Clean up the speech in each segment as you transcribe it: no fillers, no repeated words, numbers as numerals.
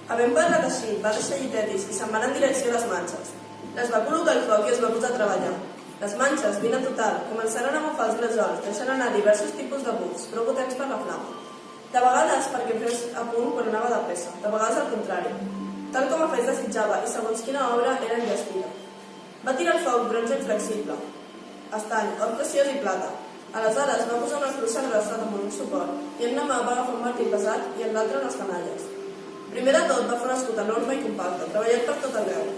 Havent parlat així, va deixar llitetis i se'n va anar en direcció a les manxes. Les va col·locar al foc i es va posar a treballar. Les manxes, vina total, començaren a mofar els gresols, deixant anar diversos tipus de bucs, prou potents per la flama. De vegades perquè fes a punt quan anava de pressa, de vegades al contrari, tal com Afers desitjava i segons quina obra era enllestida. Va tirar al foc bronze inflexible, estany, or preciós i plata. Aleshores va posar una cruça grossa damunt un suport i en una mà va agafar un martí pesat i en l'altra unes canalles. Primer de tot va fer un escut enorme i compacte, treballat per tot arreu.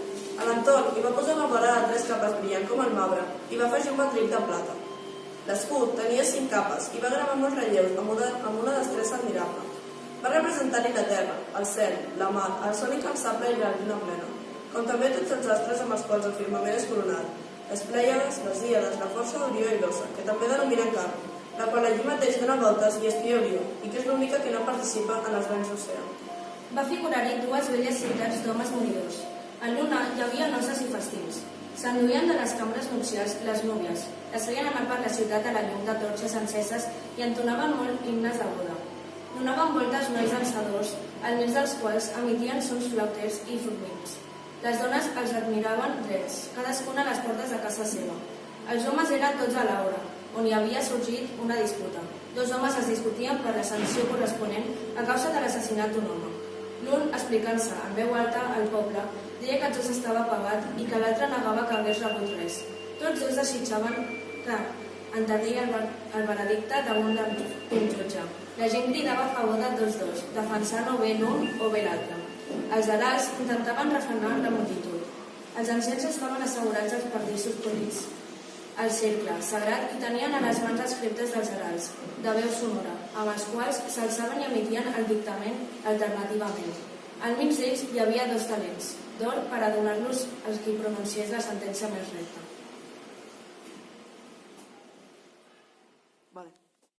A l'entorn hi va posar una vora de 3 capes brillant com el marbre i va afegir un matric de plata. L'escut tenia 5 capes i va gravar molts relleus amb una destressa admirable. Va representar-hi la terra, el cel, la mar, el sol incansable i la lluna plena, com també tots els astres amb els quals el firmament és coronat, les Plèiades, les Híades, la força d'Orió i l'Ossa, que també denominen Carme, la qual allí mateix dona voltes i espia Orió, i que és l'única que no participa en els vents d'oceà. Va figurar-hi 2 velles ciutats d'homes moridors. En l'una hi havia noces i festins. S'enduien de les cambres nupcials les núvies, les feien anar per la ciutat a la llum de torxes enceses i entonaven molt himnes de boda. Donaven voltes nois dansadors, al mig dels quals emitien sons flauters i formins. Les dones els admiraven drets, cadascuna a les portes de casa seva. Els homes eren tots a l'hora, on hi havia sorgit una disputa. 2 homes es discutien per la sanció corresponent a causa de l'assassinat d'un home. L'un, explicant-se en veu alta al poble, deia que el jos estava pagat i que l'altre negava que hagués rebut res. Tots 2 desitjaven que enterri el veredicte damunt d'un jutge. La gent cridava a favor de tots 2, defensant o bé l'un o bé l'altre. Els heralds intentaven refrenar la multitud. Els ancians estaven assegurats als pardissos polits al cercle sagrat i tenien a les mans els scriptes dels heralds, de veu sonora, amb els quals s'alçaven i emitien el dictament alternativament. Al mig d'ells hi havia 2 talents d'or per a donar-los als qui pronunciés la sentència més recta. Vale.